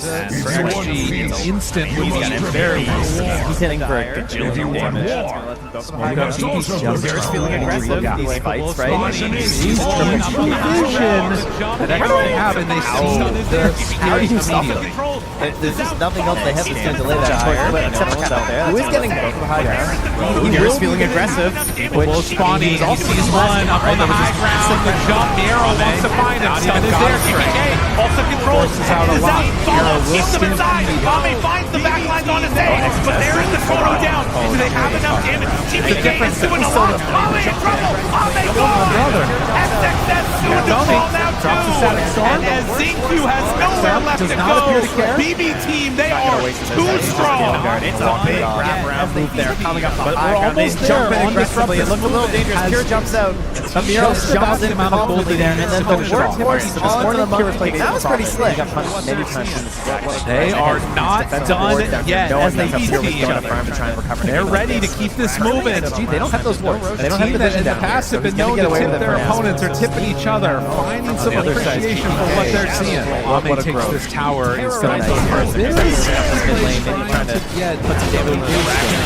instant when he's got very he's hitting for a gajillion damage. He's feeling aggressive. These fights, right? He's triple vision. That actually happened. They see How do you stop him? There's just nothing else they have that's going to delay that choice, except for Cat out there. Who is getting both of the high ground? He is feeling aggressive. Well, Spawny sees one up on the high ground. The jump, Nero wants to find him. Stun is there. TPK also controls. Out a lot. Keeps him inside. Mame finds the backlines on his A, but there is the chrono down. Do they have enough damage? TPK is doing a lot. Mame in trouble. Mame gone. SXS doing the call now too. And as ZQ has nowhere left to go, BB team, they are too strong. It's a big wrap-around move there coming up the high ground. They jump in aggressively. It looked a little dangerous. Pure jumps out. Miro jumps in confidently there, and then the workhorse onto the monkey. That was pretty slick. They are not done yet as they beat each other. They're ready to keep this moving. They don't have those wards. They don't have the in the past have been known to tip their opponents or tipping each other, finding some appreciation for what they're seeing. Mame takes this tower and trying to put some damage on the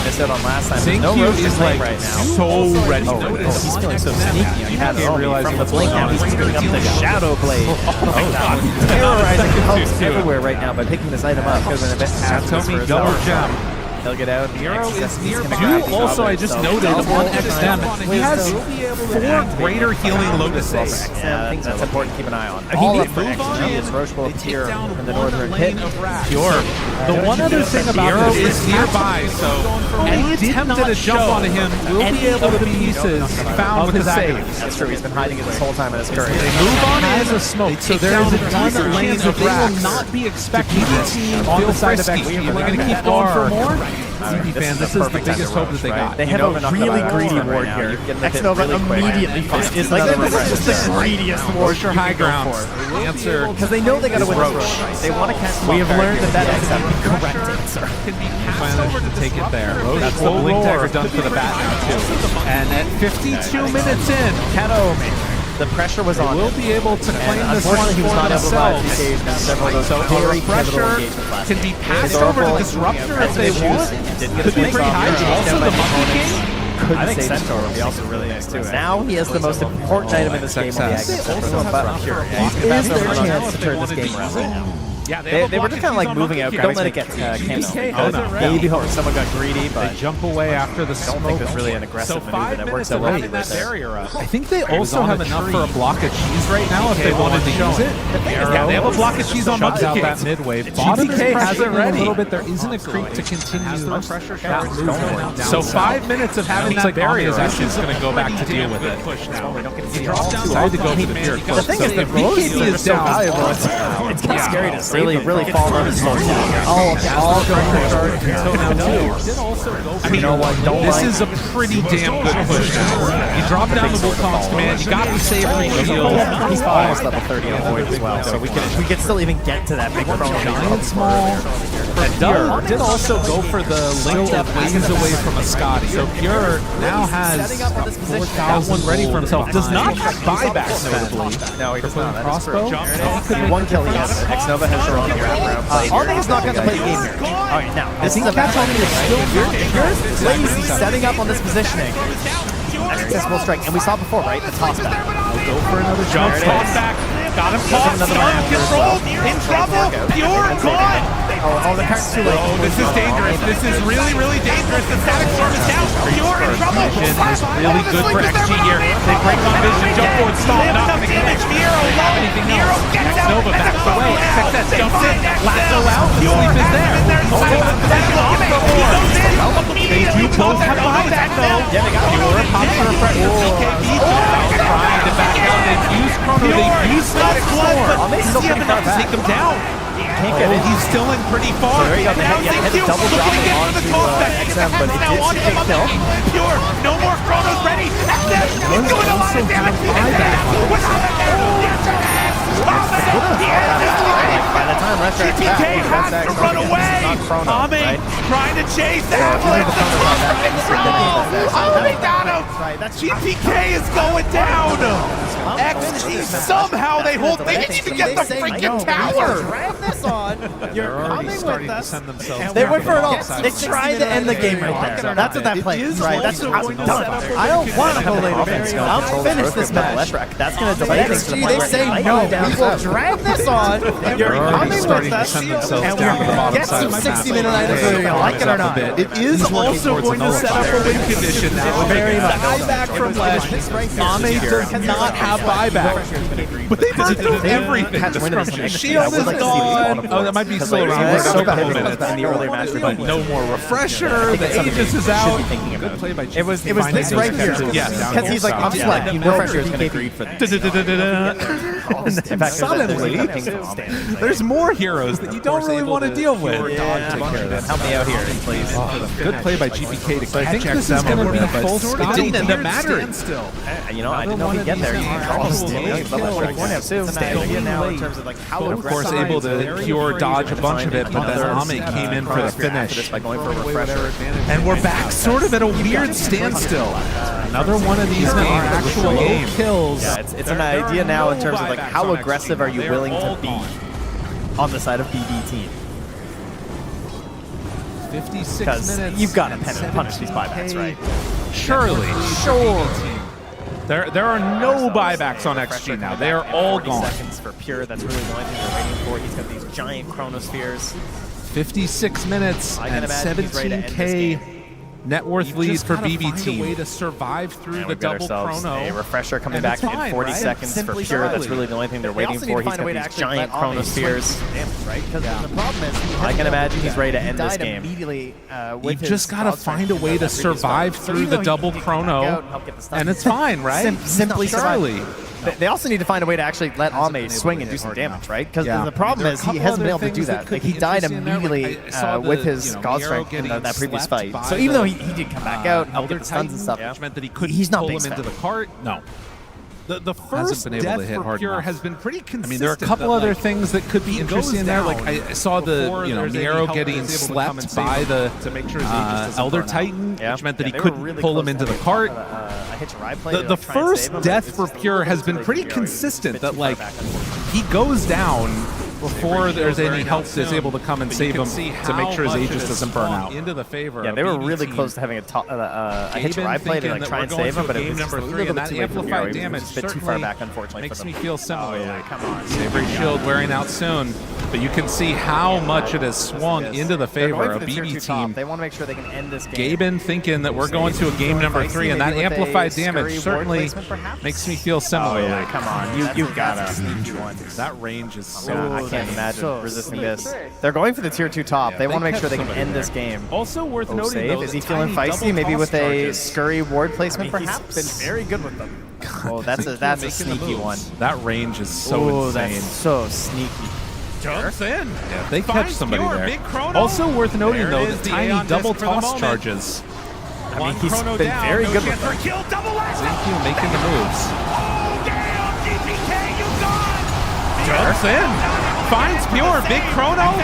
missed out on last time. ZQ is like right now. So ready. He's feeling so sneaky. He has realizing the blink now. He's screwing up the Shadow Blade. Terrorizing hosts everywhere right now by picking this item up. Satomi double jump. He'll get out. Nero is nearby. Also, I just noted on XM, he has 4 greater healing lotuses. Yeah, I think that's important to keep an eye on. All up for XM. Roche will appear in the northern pit. Pure. The one other thing about this is nearby, so any attempt at a jump onto him will be able to be pieces found with his save. That's true. He's been hiding it this whole time in his courage. They move on as a smoke, so there is a decent lane that they will not be expecting this on the side of XP. We're going to keep going for more. ZP fans, this is the biggest hope that they got. They have a really greedy ward here. X-Nova immediately finds. It's like this is just the greediest ward for high ground. Answer. Because they know they got to win this road. They want to cancel. We have learned that is the correct answer. Finally to take it there. That's the blink dagger done for the bat now too. And at 52 minutes in, Kato, the pressure was on. We'll be able to claim this one he was for not able themselves. So the pressure can be passed over to Disruptor if they want. Could be pretty high. Also the Monkey King. I think Centaur would be also really nice too. Now he has the most important item in this game on the Agnes. But Pure. He's their chance to turn this game around right now. Yeah, they were just kind of like moving out. Don't let it get Kano. Maybe someone got greedy, but they jump away after the smoke. I don't think it was really an aggressive maneuver that works out well right there. I think they also have enough for a block of cheese right now if they wanted to use it. Yeah, they have a block of cheese on Monkey King. That mid-wave. GPK has it ready. A little bit. There isn't a creep to continue that movement. So 5 minutes of having that barrier is actually going to go back to deal with it. He drops down to go for the pure. The thing is, the BKB is so valuable. It's kind of scary to see. Really fall on his slow down. All going for charge until now too. I mean, this is a pretty damn good push now. You drop down the Wukong's command, you got to save the shield. He's almost level 30 on Void as well, so we could still even get to that big giant small. And did also go for the link that lanes away from a Scotty. So Pure now has 4,000 ready for himself. Does not have buybacks notably. No, he does not. Crossbow. One kill he has. X-Nova has her own wrap around. Arming is not going to play the game here. Alright, now, this is a bad time to still. You're lazy setting up on this positioning. Accessible strike, and we saw before, right? The toss back. We'll go for another jump toss back. Got him caught. Storm controlled. In trouble. Pure caught. Oh, the card's too late. Oh, this is dangerous. This is really, really dangerous. The static storm is down. Pure in trouble. Vision is really good for XG here. They break on vision, jump forward, stall, not going to connect. Nero gets out. Nova backs away. XXS jumps in. Lasso out. The sleep is there. They do both have buyback though. Yeah, they got Pure pops for a fresh BKB. Trying to back out. They use Chrono. They use static storm. They still have enough to take them down. He's still in pretty far. So there you go. Had a double drop onto XM, but it did take kill. Pure, no more Chronos ready. XM is doing a lot of damage. By the time GPK has to run away. Ame trying to chase that. Ame got him. GPK is going down. XG somehow they hold. They didn't even get the freaking tower. Drag this on. They're already starting to send themselves. They went for it all. They tried to end the game right there. That's what that play is. Right. That's what I don't want to go later. I'll finish this match. That's going to delay things. They say no. We will drag this on. You're coming with us, and we'll get some 60-minute items whether you like it or not. It is also going to set up a win condition now. Very much. Buyback from Lesh. Ame cannot have buyback. But they burned through everything. Shield is gone. Oh, that might be still around for a couple minutes. In the earlier match, But no more refresher. The Aegis is out. Good play by It was this right here. Yes. Because he's like, I'm select. Refresher is going to agree for that. Suddenly, there's more heroes that you don't really want to deal with. Help me out here, please. Good play by GPK to catch XM. I think this is going to be full stop. It didn't end up mattering. You know, I didn't know he'd get there. Of course, able to pure dodge a bunch of it, but then Ame came in for the finish. And we're back sort of at a weird standstill. Another one of these actual kills. Yeah, it's an idea now in terms of like how aggressive are you willing to be on the side of BB team. 56 minutes. You've got to punish these buybacks, right? Surely. Sure. There are no buybacks on XG now. They are all gone. Seconds for Pure. That's really the only thing they're waiting for. He's got these giant chronospheres. 56 minutes and 17K net worth lead for BB team. A way to survive through the double chrono. A refresher coming back in 40 seconds for Pure. That's really the only thing they're waiting for. He's got these giant chronospheres. Right? Because the problem is, I can imagine he's ready to end this game. You've just got to find a way to survive through the double chrono, and it's fine, right? Simply survive. They also need to find a way to actually let Ame swing and do some damage, right? Because the problem is he hasn't been able to do that. Like he died immediately with his God Strength in that previous fight. So even though he did come back out, help get the stuns and stuff, which meant that he couldn't he's not pull being him into the cart. No. The first been able to hit death hard for Pure enough. has been pretty consistent. I mean, there are a couple other things that could be interesting in there. Like I saw the Nero getting slept by the Elder Titan, which meant that he couldn't pull him into the cart. The first death for Pure has been pretty consistent. That like he goes down before there's any help that's able to come and save him to make sure his Aegis doesn't burn out. Into the favor. Yeah, they were really close to having a hitch ride play to like try and save him, but it was just a little bit too late for Pure. He was a bit too far back, unfortunately. Makes me feel similar. Oh, yeah, come on. Savory Shield wearing out soon, but you can see how much it has swung into the favor of BB team. They want to make sure they can end this game. Gaben thinking that we're going to a game number 3, and that amplified damage certainly makes me feel similar. Oh, yeah, come on. You've got to. That range is so... I can't imagine resisting this. They're going for the tier 2 top. They want to make sure they can end this game. Also worth noting, though, is he feeling feisty? Maybe with a scurry ward placement, perhaps? He's been very good with them. Oh, that's a sneaky one. That range is so insane. That's so sneaky. Jumps in. Yeah, they catch somebody there. Also worth noting, though, the tiny double toss charges. I mean, he's been very good with them. ZQ making the moves. Jumps in. Finds Pure. Big chrono.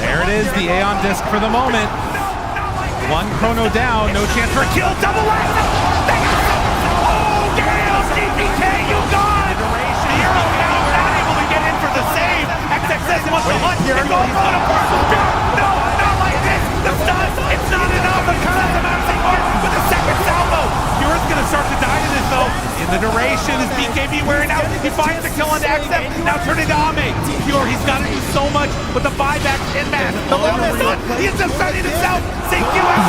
There it is, the Aeon disc for the moment. One chrono down. No chance for a kill. Double last. Oh, damn. GPK, you gone. Hero now not able to get in for the save. XXS wants to hunt and go on a parcel. No, not like this. The stun. It's not enough. The cuts him out with a second salvo. Pure's going to start to die to this, though. In the duration, is BKB wearing out? He finds the kill on XM. Now turn it to Ame. Pure, he's got to do so much, but the buyback in match. The limit is on. He has decided himself. CQS.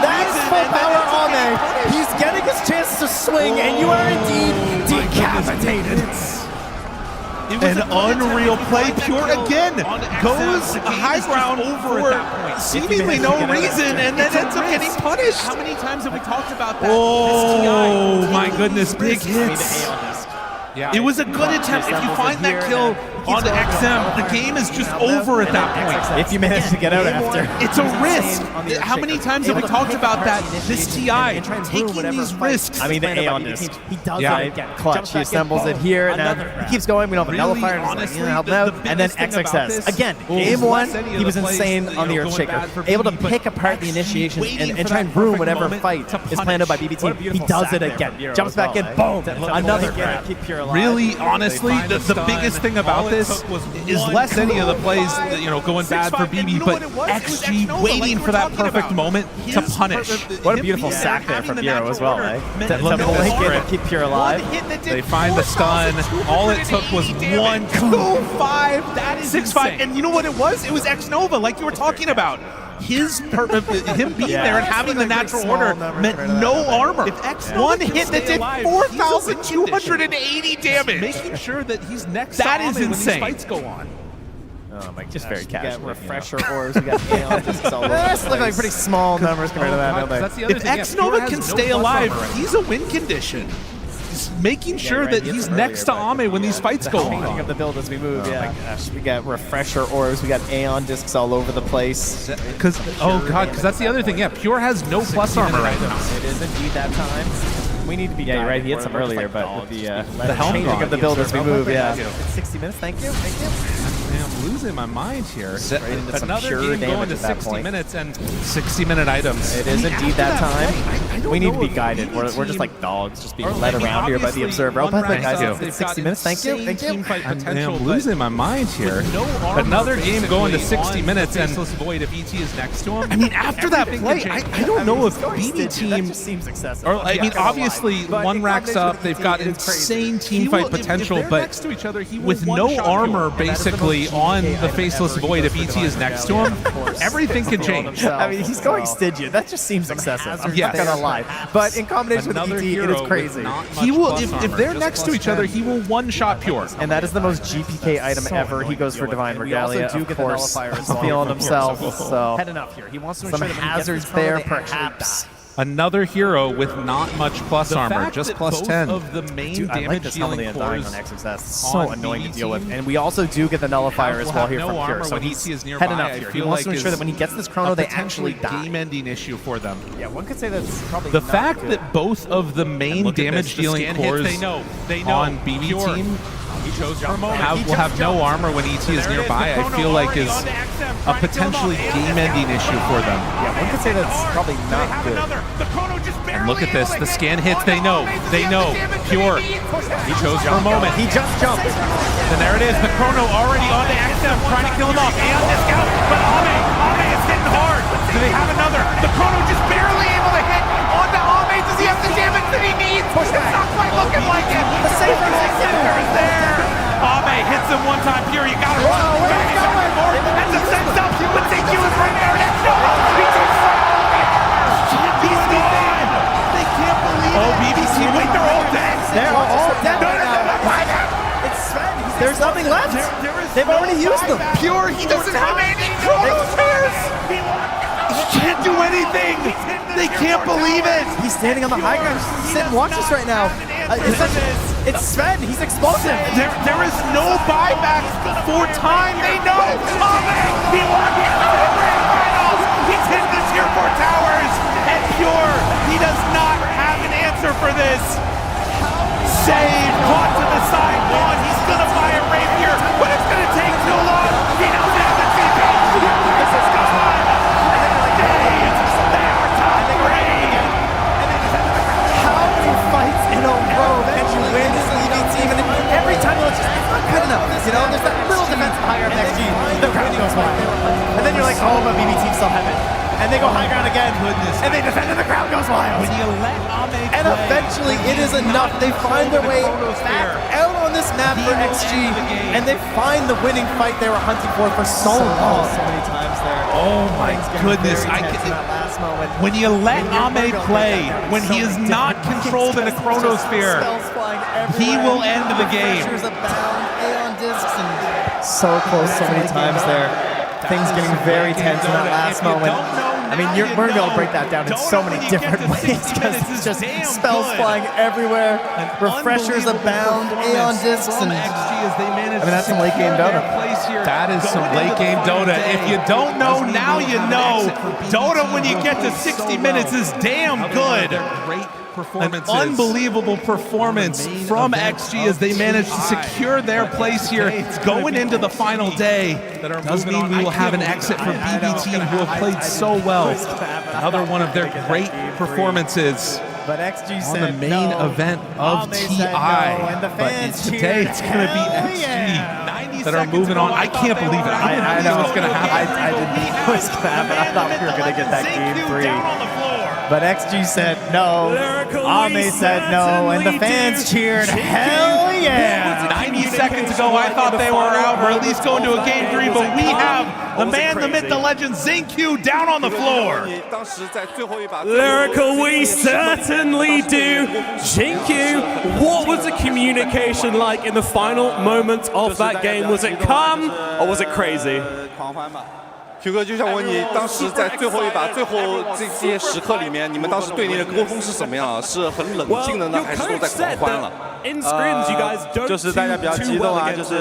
That's full power Ame. He's getting his chance to swing, and you are indeed decapitated. An unreal play. Pure again goes high ground for seemingly no reason, and then ends up getting punished. How many times have we talked about that? Oh my goodness, big hits. Yeah, it was a good attempt. If you find that kill, onto XM, the game is just over at that point. If you manage to get out after. It's a risk. How many times have we talked about that? This TI taking these risks. I mean, the Aeon disc. He does Yeah. it again. Clutch. He assembles it here, and now he keeps going. We don't have a nullifier, and he's like, help him out. And then XXS. Again, game one, he was insane on the Earthshaker. Able to pick apart the initiation and try and ruin whatever fight is planned out by BB Team. He does it again. Jumps back in, boom, another crack. Really, honestly, the biggest thing about this is less any of the plays, going bad for BB, but XG waiting for that perfect moment to punish. What a beautiful sack there from Bureau as well, eh? To blink it and keep Pure alive. They find the stun. All it took was 1, 2, 5, that is 6, 5, and you know what it was? It was X-Nova, like you were talking about. Him being there and having the natural order meant no armor. One hit that did 4,280 damage. Making sure that he's next. That is insane. When these fights go on. Oh my, just very casual. We got refresher ores. We got Aeon discs all over. Those look like pretty small numbers compared to that, don't they? If X-Nova can stay alive, he's a win condition. Just making sure that he's next to Ame when these fights go on. Of the build as we move, my gosh. We got refresher orbs, we got Aeon discs all over the place. Because that's the other thing. Yeah, Pure has no plus armor right now. It is indeed that time. We need to be right. He hit some earlier, but with the helm changing of the build as we move, It's 60 minutes, thank you. I'm losing my mind here. Another game going to 60 minutes and 60-minute items. It is indeed that time. We need to be guided. We're just like dogs, just being led around here by the observer. Oh, by the way, guys, it's 60 minutes. Thank you. I'm losing my mind here. Another game going to 60 minutes and Faceless Void if ET is next to him. I mean, after that play, I don't know if BB Team. That just seems excessive. Or, I mean, obviously, one racks up. They've got insane team fight potential, but with no armor basically on the Faceless Void, if ET is next to him, everything can change. I mean, he's going Stygian. That just seems excessive. I'm not gonna lie. But in combination with ET, it is crazy. He will, if they're next to each other, he will one-shot Pure. And that is the most GPK item ever. He goes for Divine Regalia, of course, feeling himself. So Head enough here. He wants to some ensure that hazards there, perhaps. Another hero with not much plus armor, just plus 10. Of the main Dude, I like this damage-dealing Helmet dying on cores XXS. So on annoying to BB deal with. team And we also do get the nullifier as well here no from Pure. armor So when he's ET is nearby. head enough I here. He feel wants like to ensure that when he gets this chrono, they actually die. game-ending issue for them. Yeah, one could say that's probably The not fact good. that both of the main damage-dealing cores on BB team will have no armor when ET is nearby, I feel like is a potentially game-ending issue for them. Yeah, one could say that's probably not good. And look at this, the scan hits, they know, Pure. He chose for a moment. He just jumped. And there it is, the chrono already on the XM, trying to kill him off. And discount, but Ame is hitting hard. Do they have another? The chrono just barely able to hit onto Ame. Does he have the damage that he needs? It's not quite looking like it. The safer is there. Ame hits him one time. Pure, you gotta run. And the sense up, but TQ is right there. And no, he's gone. They can't believe it. Oh, BBC, wait, they're all dead. They're all dead right now. It's Sven. There's nothing left. They've already used them. Pure, he doesn't have any chrono spares. He can't do anything. They can't believe it. He's standing on the high ground. Sit and watch this right now. It's Sven. He's explosive. There is no buyback for time. They know. He won the grand finals. He's hit the tier 4 towers. And Pure, he does not have an answer for this. Save, caught to the side, gone. He's gonna buy a rapier, but it's gonna take too long. He doesn't have the TP. This is gone. Days, they are top 3. How many fights in a row that you win this EV team? And every time it's not good enough. You know, there's that little defensive higher of XG. The crowd goes wild. And then you're like, oh, but BB team still have it. And they go high ground again. And they defend and the crowd goes wild. When you let Ame And eventually it is enough. They find their way back out on this map for XG. And they find the winning fight they were hunting for so long. So many times there. Oh my goodness. When you let Ame play, when he is not controlled in a chronosphere, he will end the game. So close so many times there. Things getting very tense in that last moment. I mean, we're going to be able to break that down in so many different ways because it's just spells flying everywhere, refreshers abound, Aeon discs, and I mean, that's some late game Dota. That is some late game Dota. If you don't know, now you know. Dota, when you get to 60 minutes, is damn good. An unbelievable performance from XG as they manage to secure their place here going into the final day. Does mean we will have an exit from BB team who have played so well. Another one of their great performances. But XG on the main event of TI. But today it's going to be XG that are moving on. I can't believe it. I know what's going to happen. I didn't know what was going to happen. I thought we were going to get that game 3. But XG said no, Ame said no, and the fans cheered, hell yeah! 90 seconds ago, I thought they were out, or at least going to a game 3, but we have the man, the myth, the legend, Xingqiu down on the floor. Lyrical, we certainly do. Xingqiu, what was the communication like in the final moments of that game? Was it calm or was it crazy? Q 哥，就想问你，当时在最后一把、最后这些时刻里面，你们当时对内的沟通是什么样啊？是很冷静的呢，还是都在狂欢了？就是大家比较激动啊，就是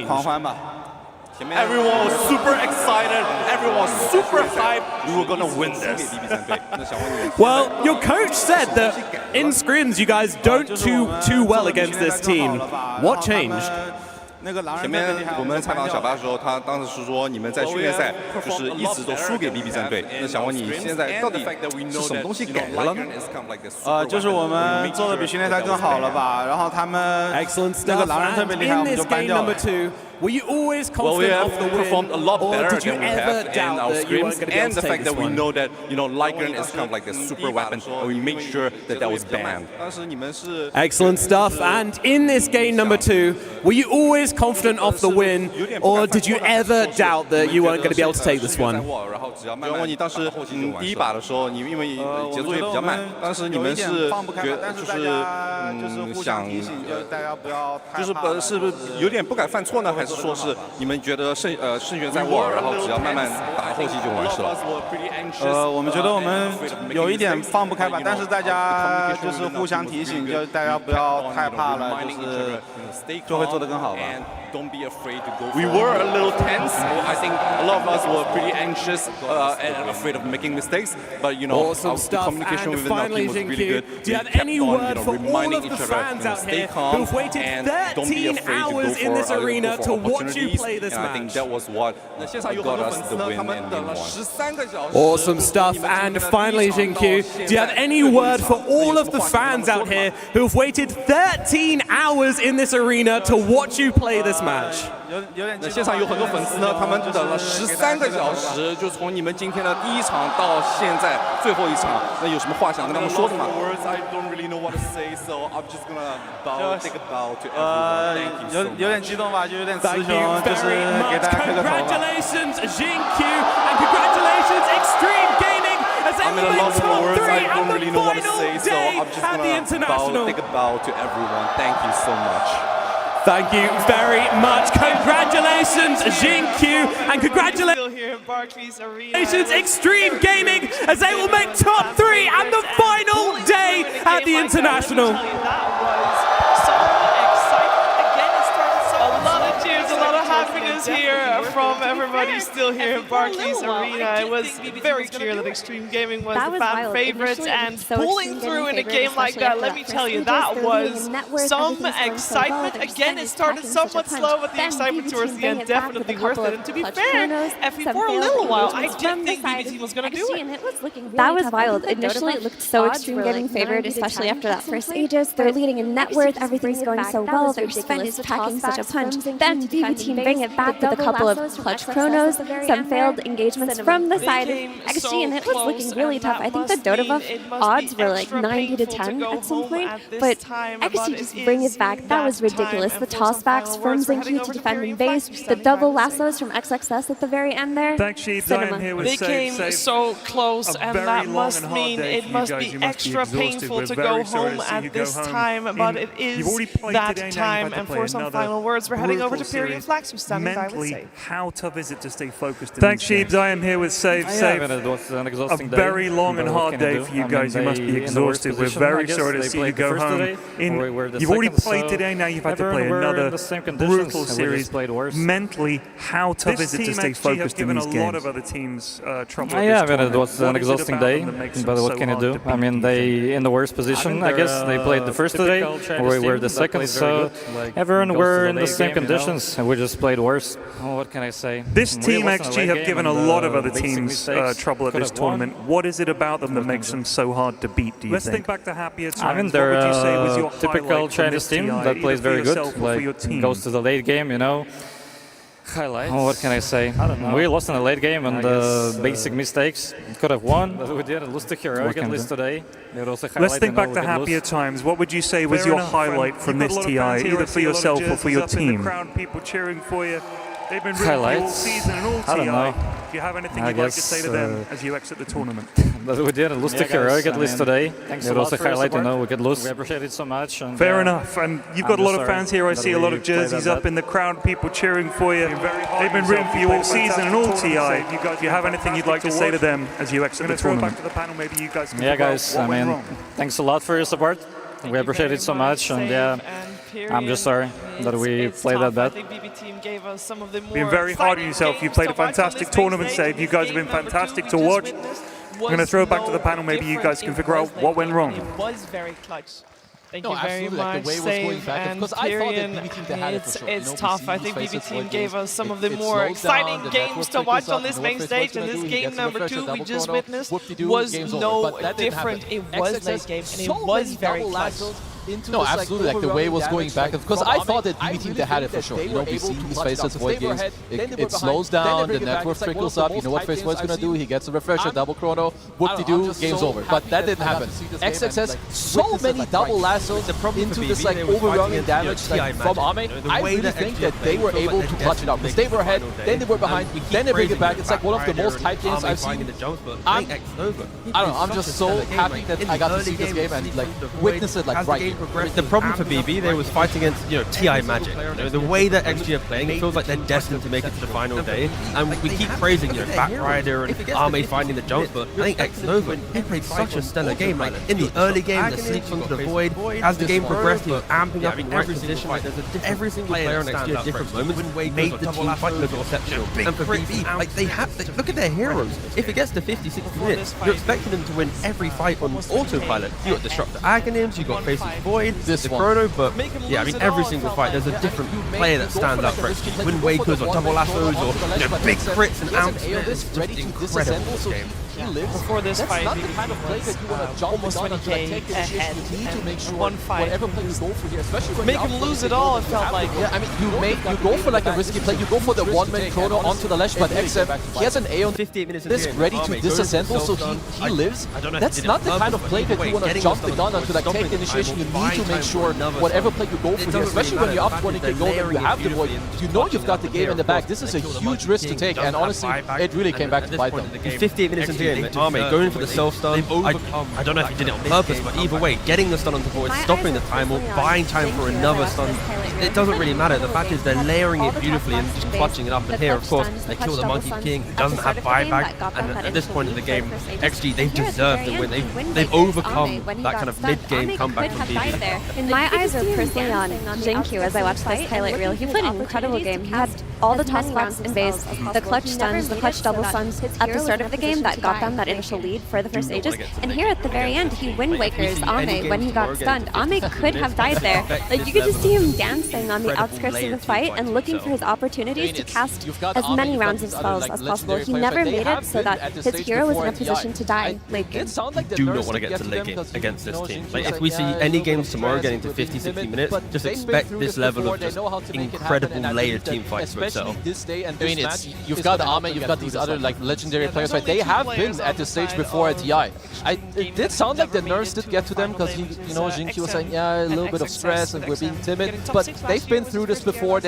狂欢吧。Everyone was super excited. Everyone was super hyped. We were gonna win this. Well, your coach said that in scrims you guys don't do too well against this team. What changed? 前面我们采访小巴的时候，他当时是说你们在训练赛就是一直都输给 BB 战队。那想问你现在到底是什么东西改了呢？就是我们做的比训练赛更好了吧？然后他们那个狼人特别厉害，我们就搬掉了。Were you always confident of the win, performed a lot or better did you than we ever have in doubt our that you weren't scrims, going to be able and to the take fact this that we one? know that Lycan is kind of like a super weapon, and we make sure that that was banned. Excellent stuff. And in this game number 2, were you always confident of the win, or did you ever doubt that you weren't going to be able to take this one? 就问你当时第一把的时候，你因为节奏也比较慢，当时你们是想就是是不是有点不敢犯错呢，还是说是你们觉得胜券在握，然后只要慢慢打后期就完事了？我们觉得我们有一点放不开吧，但是大家就是互相提醒，就大家不要害怕了，就会做得更好吧。Don't be afraid to go. We were a little tense. I think a lot of us were pretty anxious and afraid of making mistakes. But you know, awesome stuff. Communication and within our finally, team was really good. Do you have any word for all of the fans out here who've waited 13 hours in this arena to watch you play this match? I think that was what got us the win in game 1. Awesome stuff. And finally, Xingqiu, do you have any word for all of the fans out here who've waited 13 hours in this arena to watch you play this match? 那现场有很多粉丝呢，他们等了13个小时，就从你们今天的第一场到现在最后一场，那有什么话想跟他们说的吗？ 有点激动吧，就有点词穷，就是给大家磕个头吧。 Congratulations, Xingqiu, and congratulations, Extreme Gaming, as they will make top 3 on the final day at the International. Take a bow to everyone. Thank you so much. Thank you very much. Congratulations, Xingqiu, and congratulations, Extreme Gaming, as they will make top 3 and the final day at the International. Here from everybody still here in Barclays Arena. It was very clear that Extreme Gaming was the fan favorite, and pulling through in a game like that, let me tell you, that was some excitement. Again, it started somewhat slow, but the excitement towards the end definitely worth it. And to be fair, Effie, for a little while, I didn't think BBT was going to do it. That was wild. Initially, it looked so Extreme Gaming favored, especially after that first Aegis. They're leading in net worth, everything's going so well, their spend is packing such a punch. Then BB team bring it back with a couple of clutch chronos, some failed engagements from the side. XG and it was looking really tough. I think the Dota buff odds were like 90 to 10 at some point, but XG just bring it back. That was ridiculous. The tossbacks from Xingqiu to defend in base, the double lassos from XXS at the very end there. They came so close, and that must mean it must be extra painful to go home at this time, but it is that time. And for some final words, we're heading over to Pyrian Flax, who's standing by. Mentally, how tough is it to stay focused? Thanks, Sheebs. I am here with Save. Save. It was an exhausting A very long and hard day for you guys. You must be exhausted. We're very sorry to see you go home. You've already played today, now you've had to play another brutal series. Mentally, how tough is it to stay focused in these games? A lot of other teams trouble. Yeah, it was an exhausting day, but what can you do? I mean, they in the worst position, I guess. They played the first today, we were the second, so everyone were in the same conditions, and we just played worse. What can I say? This team XG have given a lot of other teams trouble at this tournament. What is it about them that makes them so hard to beat, do you think? Let's think back to happier times. I mean, they're a typical Chinese team that plays very good, like goes to the late game, you know. Highlights. Oh, what can I say? I don't know. We lost in the late game and basic mistakes. Could have won, but we didn't lose to heroic at least today. Let's think back to happier times. What would you say was your highlight from this TI, either for yourself or for your team? People cheering for you. They've been rooting for you all season and all TI. I don't know. Do you have anything you'd like to say to them as you exit the tournament? But we didn't lose to heroic at least today. It was a highlight, you know, we could lose. We appreciate it so much. And, fair enough. And you've got a lot of fans here. I see a lot of jerseys up in the crowd, people cheering for you. They've been rooting for you all season and all TI. Do you have anything you'd like to say to them as you exit the tournament? Back to the panel. Maybe you guys can guys, I mean, thanks a lot for your support. We appreciate it so much, and yeah, I'm just sorry that we played that bad. Been very hard on yourself. You played a fantastic tournament, Save. You guys have been fantastic to watch. I'm going to throw it back to the panel. Maybe you guys can figure out what went wrong. It was very clutch. Thank you very much, Save and Tyrion. It's tough. I think BB Team gave us some of the more exciting games to watch on this main stage, and this game number 2 we just witnessed was no different. It was late game, and it was very clutch. No, absolutely. Like the way it was going back, because I thought that BB Team, they had it for sure. You know, we've seen these faces void games. It slows down, the network trickles up. You know what Face Void's gonna do? He gets a refresher, double chrono, whoop-de-doo, game's over. But that didn't happen. XXS, so many double lassos into this like overwhelming damage from Ame. I really think that they were able to clutch it out. Because they were ahead, then they were behind, then they bring it back. It's like one of the most hyped games I've seen. I don't know, I'm just so happy that I got to see this game and like witness it like right here. The problem for BB, they was fighting against, you know, TI Magic. You know, the way that XG are playing, it feels like they're destined to make it to the final day. And we keep praising, you know, Backrider and Ame finding the jumps, but I think X-Nova, he played such a stellar game. Like, in the early game, the sneaks onto the void. As the game progressed, he was amping up in every position. Like, every single player on XG at different moments made the team fight with exceptional. And for BB, like, look at their heroes. If it gets to 50, 60 minutes, you're expecting them to win every fight on autopilot. You got Disruptor Aghanims, you got Faces Void, the chrono, but yeah, I mean, every single fight there's a different player that stands out for XG. Wind Wakers or double lassos or, you know, big crits and amps. It's just incredible this game. Before this fight, almost 20k ahead and one fight. Make him lose it all, it felt like. Yeah, I mean, you go for like a risky play, you go for the one-man chrono onto the Lash, but XF, he has an Aeon disc ready to disassemble, so he lives. That's not the kind of play that you want to jump the gun onto, like take the initiation. You need to make sure whatever play you go for here, especially when you're up 20k gold and you have the void, you know you've got the game in the back. This is a huge risk to take, and honestly, it really came back to bite them. 58 minutes into Ame going for the self-stun. I don't know if he did it on purpose, but either way, getting the stun onto void, stopping the time, or buying time for another stun, it doesn't really matter. The fact is they're layering it beautifully and just clutching it up. And here, of course, they kill the Monkey King, who doesn't have buyback, and at this point in the game, XG, they've deserved the win. They've overcome that kind of mid-game comeback from BB. My eyes are personally on Jinkyu as I watched this highlight reel. He played an incredible game. He had all the toss spots in base, the clutch stuns, the clutch double stuns at the start of the game that got them that initial lead for the first stages. And here at the very end, he Wind Wakers Ame when he got stunned. Ame could have died there. Like, you could just see him dancing on the outskirts of the fight and looking for his opportunities to cast as many rounds of spells as possible. He never made it so that his hero was in a position to die late game. Do not want to get to late game against this team. Like, if we see any games tomorrow getting to 50, 60 minutes, just expect this level of just incredible layered team fights for itself. I mean, you've got Ame, you've got these other like legendary players, right? They have been at this stage before at TI. It did sound like the nerves did get to them because, you know, Jinkyu was saying, yeah, a little bit of stress and we're being timid, but they've been through this before. They